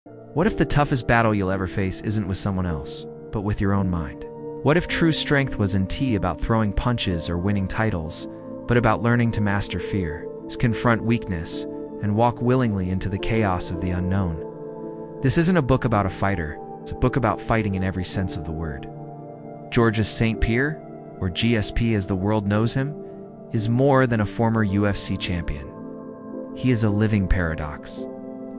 What if the toughest battle you'll ever face isn't with someone else, but with your own mind? What if true strength wasn't about throwing punches or winning titles, but about learning to master fear, to confront weakness, and walk willingly into the chaos of the unknown? This isn't a book about a fighter, it's a book about fighting in every sense of the word. Georges St-Pierre, or GSP as the world knows him, is more than a former UFC champion. He is a living paradox,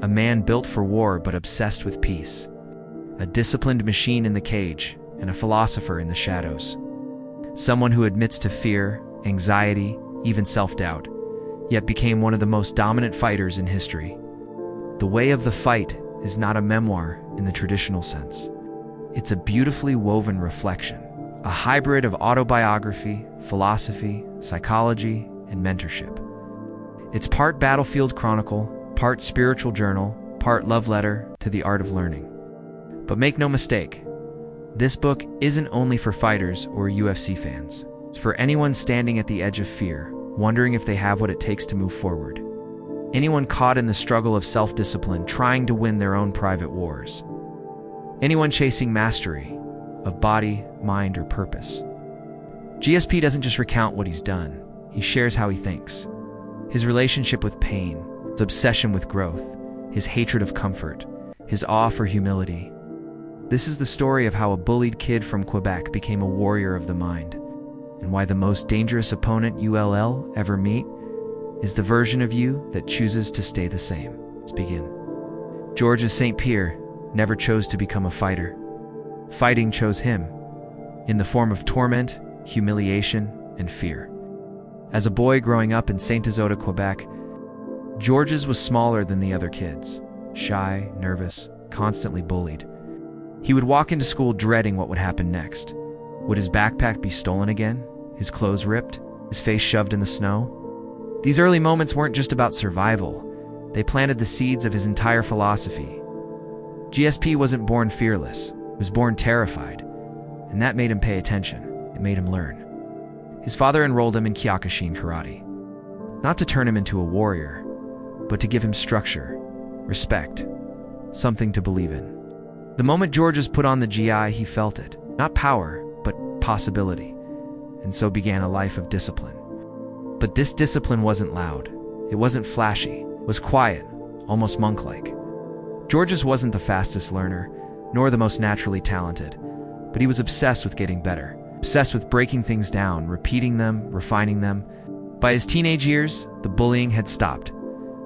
a man built for war but obsessed with peace, a disciplined machine in the cage and a philosopher in the shadows, someone who admits to fear, anxiety, even self-doubt, yet became one of the most dominant fighters in history. The Way of the Fight is not a memoir in the traditional sense. It's a beautifully woven reflection, a hybrid of autobiography, philosophy, psychology, and mentorship. It's part battlefield chronicle, part spiritual journal, part love letter to the art of learning. But make no mistake, this book isn't only for fighters or UFC fans. It's for anyone standing at the edge of fear, wondering if they have what it takes to move forward. Anyone caught in the struggle of self-discipline, trying to win their own private wars. Anyone chasing mastery of body, mind, or purpose. GSP doesn't just recount what he's done, he shares how he thinks. His relationship with pain, his obsession with growth, his hatred of comfort, his awe for humility. This is the story of how a bullied kid from Quebec became a warrior of the mind, and why the most dangerous opponent you'll ever meet is the version of you that chooses to stay the same. Let's begin. Georges St-Pierre never chose to become a fighter. Fighting chose him, in the form of torment, humiliation, and fear. As a boy growing up in Saint-Isidore, Quebec, Georges was smaller than the other kids, shy, nervous, constantly bullied. He would walk into school dreading what would happen next. Would his backpack be stolen again? His clothes ripped? His face shoved in the snow? These early moments weren't just about survival. They planted the seeds of his entire philosophy. GSP wasn't born fearless. He was born terrified. And that made him pay attention. It made him learn. His father enrolled him in Kyokushin karate. Not to turn him into a warrior, but to give him structure, respect, something to believe in. The moment Georges put on the GI, he felt it. Not power, but possibility. And so began a life of discipline. But this discipline wasn't loud. It wasn't flashy. It was quiet, almost monk-like. Georges wasn't the fastest learner, nor the most naturally talented, but he was obsessed with getting better, obsessed with breaking things down, repeating them, refining them. By his teenage years, the bullying had stopped,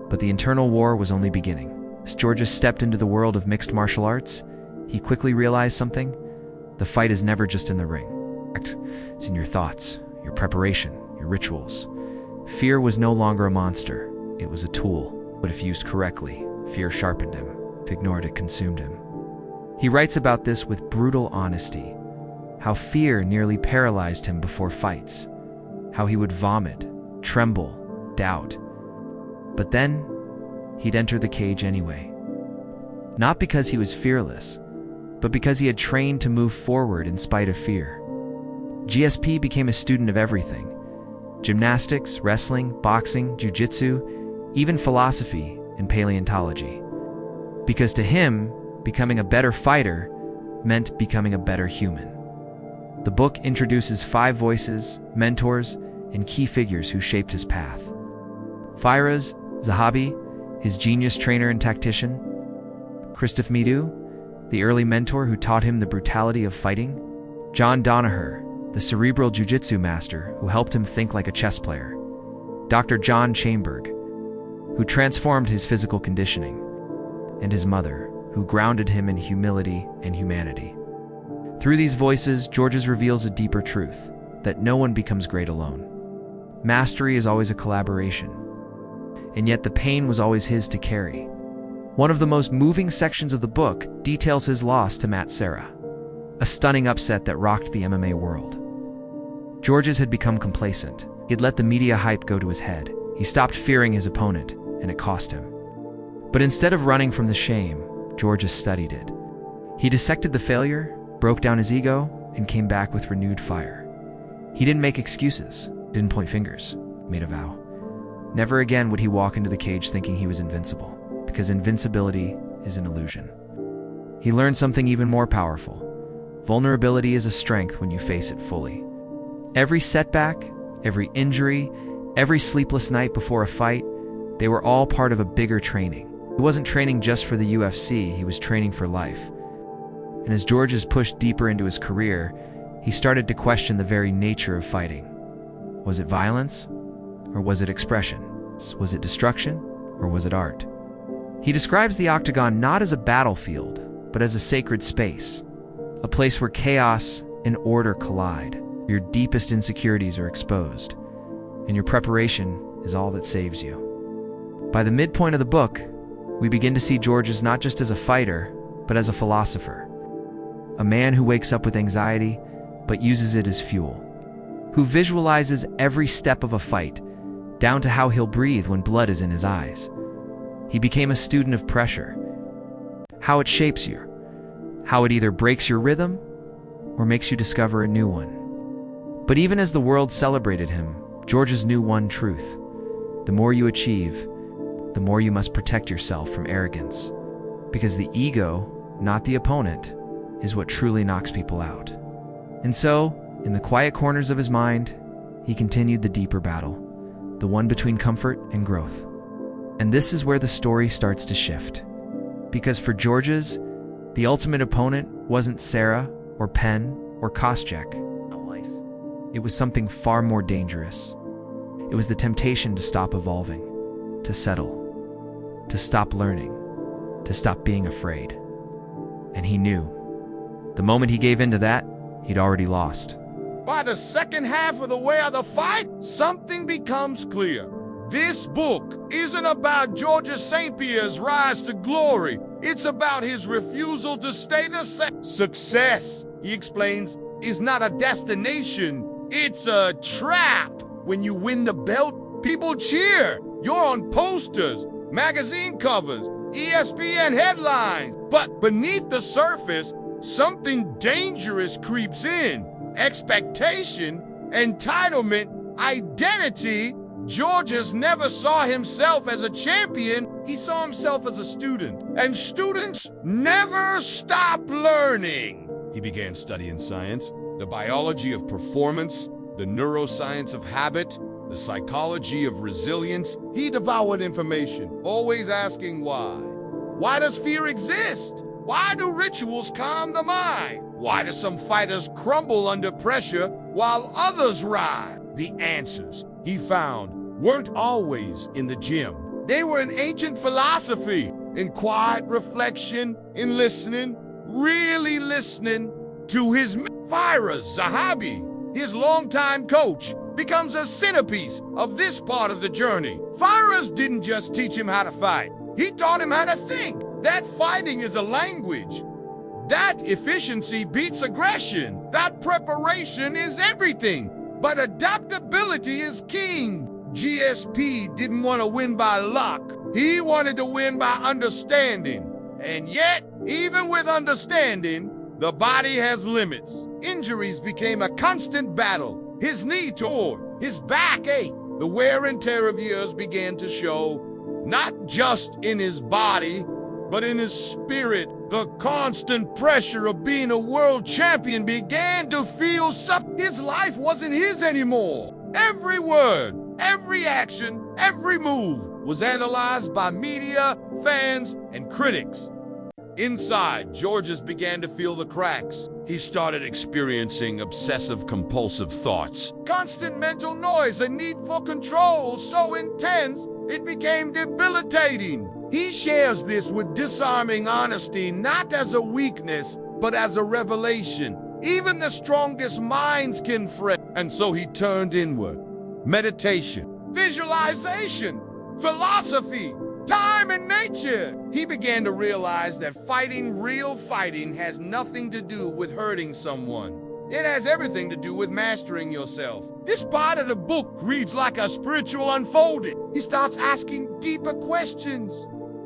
but the internal war was only beginning. As Georges stepped into the world of mixed martial arts, he quickly realized something. The fight is never just in the ring. It's in your thoughts, your preparation, your rituals. Fear was no longer a monster. It was a tool, but if used correctly, fear sharpened him. If ignored, it consumed him. He writes about this with brutal honesty, how fear nearly paralyzed him before fights, how he would vomit, tremble, doubt. But then, he'd enter the cage anyway. Not because he was fearless, but because he had trained to move forward in spite of fear. GSP became a student of everything: gymnastics, wrestling, boxing, jiu-jitsu, even philosophy and paleontology. Because to him, becoming a better fighter meant becoming a better human. The book introduces 5 voices, mentors, and key figures who shaped his path. Firas Zahabi, his genius trainer and tactician. Christophe Midou, the early mentor who taught him the brutality of fighting. John Danaher, the cerebral jiu-jitsu master who helped him think like a chess player. Dr. John Chamberg, who transformed his physical conditioning. And his mother, who grounded him in humility and humanity. Through these voices, Georges reveals a deeper truth, that no one becomes great alone. Mastery is always a collaboration, and yet the pain was always his to carry. One of the most moving sections of the book details his loss to Matt Serra, a stunning upset that rocked the MMA world. Georges had become complacent. He'd let the media hype go to his head. He stopped fearing his opponent, and it cost him. But instead of running from the shame, Georges studied it. He dissected the failure, broke down his ego, and came back with renewed fire. He didn't make excuses, didn't point fingers, made a vow. Never again would he walk into the cage thinking he was invincible, because invincibility is an illusion. He learned something even more powerful. Vulnerability is a strength when you face it fully. Every setback, every injury, every sleepless night before a fight, they were all part of a bigger training. He wasn't training just for the UFC, he was training for life. And as Georges pushed deeper into his career, he started to question the very nature of fighting. Was it violence? Or was it expression? Was it destruction? Or was it art? He describes the octagon not as a battlefield, but as a sacred space, a place where chaos and order collide. Your deepest insecurities are exposed, and your preparation is all that saves you. By the midpoint of the book, we begin to see Georges not just as a fighter, but as a philosopher. A man who wakes up with anxiety, but uses it as fuel. Who visualizes every step of a fight, down to how he'll breathe when blood is in his eyes. He became a student of pressure, how it shapes you, how it either breaks your rhythm or makes you discover a new one. But even as the world celebrated him, Georges knew one truth. The more you achieve, the more you must protect yourself from arrogance. Because the ego, not the opponent, is what truly knocks people out. And so, in the quiet corners of his mind, he continued the deeper battle, the one between comfort and growth. And this is where the story starts to shift. Because for Georges, the ultimate opponent wasn't Sarah or Penn or Koscheck. It was something far more dangerous. It was the temptation to stop evolving, to settle, to stop learning, to stop being afraid. And he knew. The moment he gave in to that, he'd already lost. By the second half of the way of the fight, something becomes clear. This book isn't about Georges St-Pierre's rise to glory. It's about his refusal to stay the same. Success, he explains, is not a destination. It's a trap. When you win the belt, people cheer. You're on posters, magazine covers, ESPN headlines. But beneath the surface, something dangerous creeps in. Expectation, entitlement, identity. Georges never saw himself as a champion. He saw himself as a student. And students never stop learning. He began studying science, the biology of performance, the neuroscience of habit, the psychology of resilience. He devoured information, always asking why. Why does fear exist? Why do rituals calm the mind? Why do some fighters crumble under pressure while others rise? The answers he found weren't always in the gym. They were in ancient philosophy, in quiet reflection, in listening, really listening to his Firas Zahabi, his longtime coach, becomes a centerpiece of this part of the journey. Firas didn't just teach him how to fight. He taught him how to think. That fighting is a language. That efficiency beats aggression. That preparation is everything. But adaptability is king. GSP didn't want to win by luck. He wanted to win by understanding. And yet, even with understanding, the body has limits. Injuries became a constant battle. His knee tore, his back ached. The wear and tear of years began to show, not just in his body, but in his spirit. The constant pressure of being a world champion began to feel his life wasn't his anymore. Every word, every action, every move was analyzed by media, fans, and critics. Inside, Georges began to feel the cracks. He started experiencing obsessive-compulsive thoughts. Constant mental noise, a need for control so intense, it became debilitating. He shares this with disarming honesty, not as a weakness, but as a revelation. Even the strongest minds can fret. And so he turned inward. Meditation, visualization, philosophy, time and nature. He began to realize that fighting, real fighting, has nothing to do with hurting someone. It has everything to do with mastering yourself. This part of the book reads like a spiritual unfolding. He starts asking deeper questions.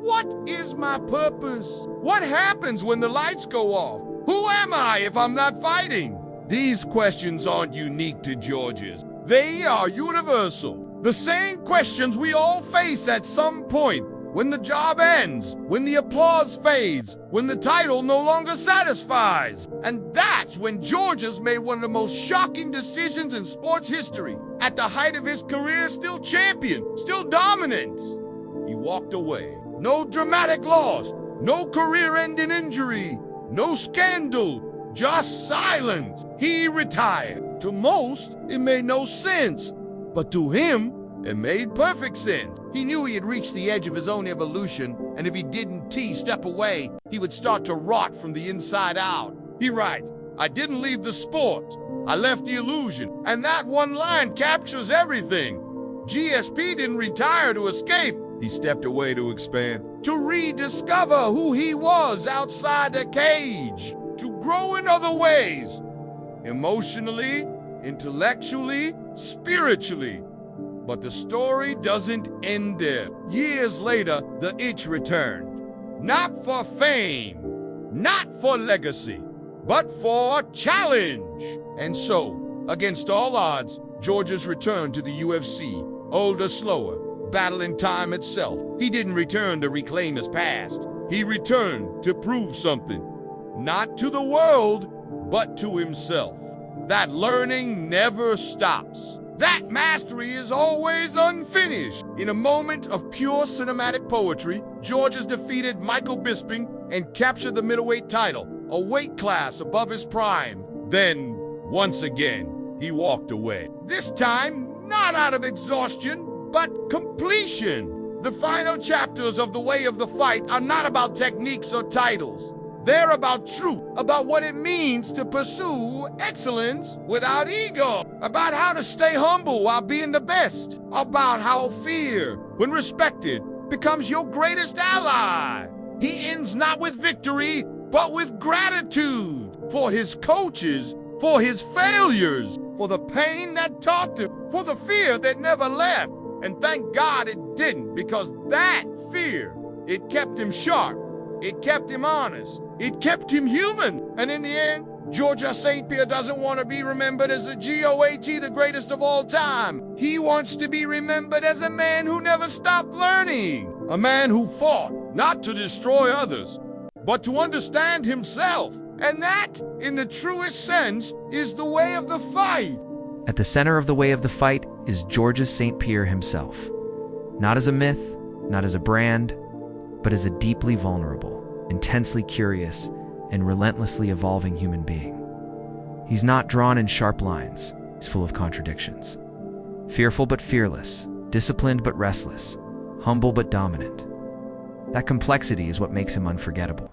What is my purpose? What happens when the lights go off? Who am I if I'm not fighting? These questions aren't unique to Georges. They are universal. The same questions we all face at some point. when the job ends, when the applause fades, when the title no longer satisfies. And that's when Georges made one of the most shocking decisions in sports history. At the height of his career, still champion, still dominant, he walked away. No dramatic loss, no career-ending injury, no scandal, just silence. He retired. To most, it made no sense, but to him, it made perfect sense. He knew he had reached the edge of his own evolution, and if he didn't step away, he would start to rot from the inside out. He writes, "I didn't leave the sport, I left the illusion." And that one line captures everything. GSP didn't retire to escape. He stepped away to expand, to rediscover who he was outside the cage, to grow in other ways, emotionally, intellectually, spiritually. But the story doesn't end there. Years later, the itch returned. Not for fame, not for legacy, but for challenge. And so, against all odds, Georges returned to the UFC, older, slower, battling time itself. He didn't return to reclaim his past. He returned to prove something. Not to the world, but to himself. That learning never stops. That mastery is always unfinished. In a moment of pure cinematic poetry, Georges defeated Michael Bisping and captured the middleweight title, a weight class above his prime. Then, once again, he walked away. This time, not out of exhaustion, but completion. The final chapters of The Way of the Fight are not about techniques or titles. They're about truth, about what it means to pursue excellence without ego, about how to stay humble while being the best, about how fear, when respected, becomes your greatest ally. He ends not with victory, but with gratitude for his coaches, for his failures, for the pain that taught them, for the fear that never left. And thank God it didn't, because that fear, it kept him sharp. It kept him honest. It kept him human. And in the end, Georges St-Pierre doesn't want to be remembered as the GOAT, the greatest of all time. He wants to be remembered as a man who never stopped learning. A man who fought, not to destroy others, but to understand himself. And that, in the truest sense, is the way of the fight. At the center of the way of the fight is Georges St-Pierre himself. Not as a myth, not as a brand, but as a deeply vulnerable, intensely curious, and relentlessly evolving human being. He's not drawn in sharp lines. He's full of contradictions. Fearful but fearless, disciplined but restless, humble but dominant. That complexity is what makes him unforgettable.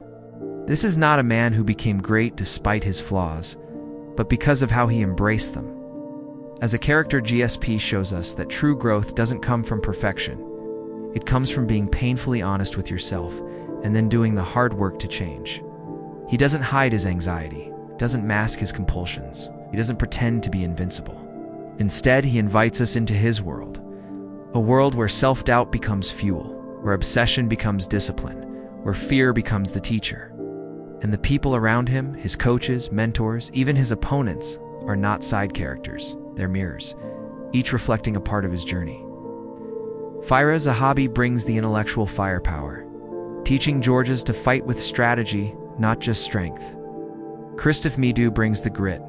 This is not a man who became great despite his flaws, but because of how he embraced them. As a character, GSP shows us that true growth doesn't come from perfection. It comes from being painfully honest with yourself and then doing the hard work to change. He doesn't hide his anxiety, doesn't mask his compulsions. He doesn't pretend to be invincible. Instead, he invites us into his world, a world where self-doubt becomes fuel, where obsession becomes discipline, where fear becomes the teacher. And the people around him, his coaches, mentors, even his opponents, are not side characters. They're mirrors, each reflecting a part of his journey. Firas Zahabi brings the intellectual firepower, teaching Georges to fight with strategy, not just strength. Christophe Midou brings the grit,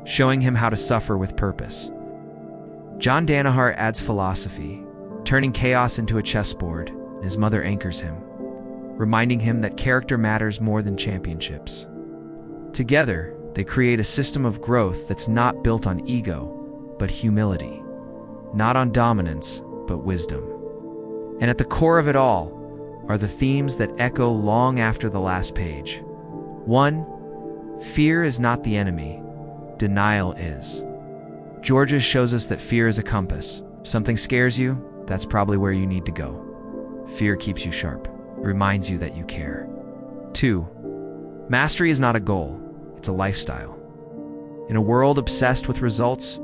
showing him how to suffer with purpose. John Danaher adds philosophy, turning chaos into a chessboard, and his mother anchors him, reminding him that character matters more than championships. Together, they create a system of growth that's not built on ego, but humility, not on dominance, but wisdom. And at the core of it all are the themes that echo long after the last page. 1. Fear is not the enemy, denial is. Georges shows us that fear is a compass. If something scares you, that's probably where you need to go. Fear keeps you sharp, reminds you that you care. 2. Mastery is not a goal, it's a lifestyle. In a world obsessed with results,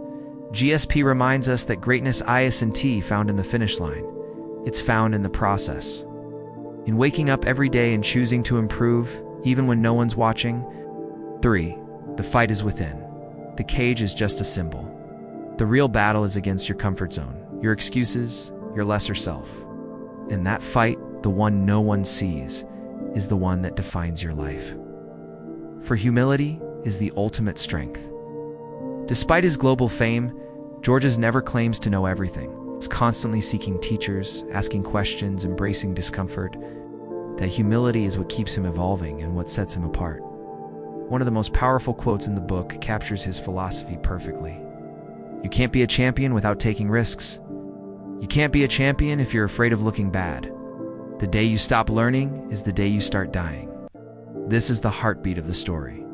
GSP reminds us that greatness isn't found in the finish line. It's found in the process. In waking up every day and choosing to improve, even when no one's watching. 3. The fight is within. The cage is just a symbol. The real battle is against your comfort zone, your excuses, your lesser self. In that fight, the one no one sees, is the one that defines your life. For humility is the ultimate strength. Despite his global fame, Georges never claims to know everything. He's constantly seeking teachers, asking questions, embracing discomfort. That humility is what keeps him evolving and what sets him apart. One of the most powerful quotes in the book captures his philosophy perfectly. You can't be a champion without taking risks. You can't be a champion if you're afraid of looking bad. The day you stop learning is the day you start dying. This is the heartbeat of the story.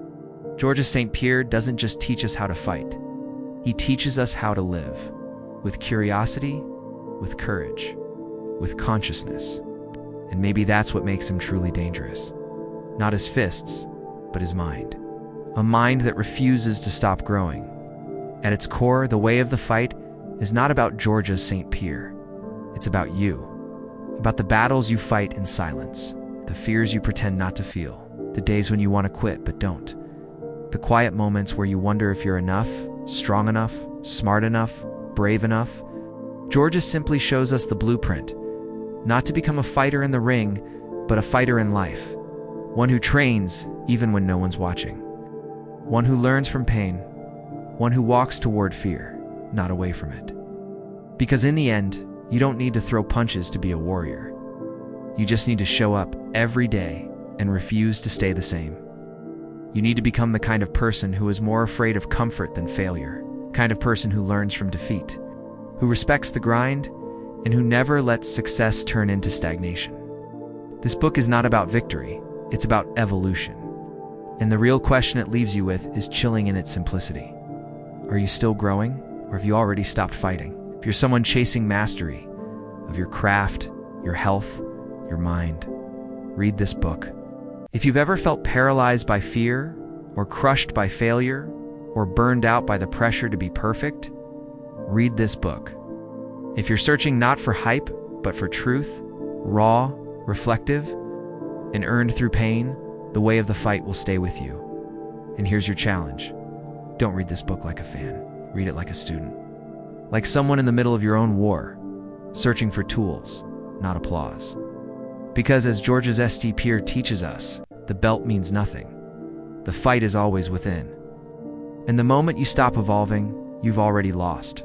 Georges St-Pierre doesn't just teach us how to fight. He teaches us how to live. With curiosity, with courage, with consciousness. And maybe that's what makes him truly dangerous. Not his fists, but his mind. A mind that refuses to stop growing. At its core, the way of the fight is not about Georges St-Pierre. It's about you. About the battles you fight in silence. The fears you pretend not to feel. The days when you want to quit but don't. The quiet moments where you wonder if you're enough, strong enough, smart enough, brave enough. Georges simply shows us the blueprint. Not to become a fighter in the ring, but a fighter in life. One who trains even when no one's watching. One who learns from pain. One who walks toward fear, not away from it. Because in the end, you don't need to throw punches to be a warrior. You just need to show up every day and refuse to stay the same. You need to become the kind of person who is more afraid of comfort than failure. Kind of person who learns from defeat, who respects the grind, and who never lets success turn into stagnation. This book is not about victory, it's about evolution. And the real question it leaves you with is chilling in its simplicity. Are you still growing, or have you already stopped fighting? If you're someone chasing mastery of your craft, your health, your mind, read this book. If you've ever felt paralyzed by fear, or crushed by failure, or burned out by the pressure to be perfect, read this book. If you're searching not for hype, but for truth, raw, reflective, and earned through pain, the way of the fight will stay with you. And here's your challenge. Don't read this book like a fan. Read it like a student. Like someone in the middle of your own war, searching for tools, not applause. Because as Georges St-Pierre teaches us, the belt means nothing. The fight is always within. And the moment you stop evolving, you've already lost.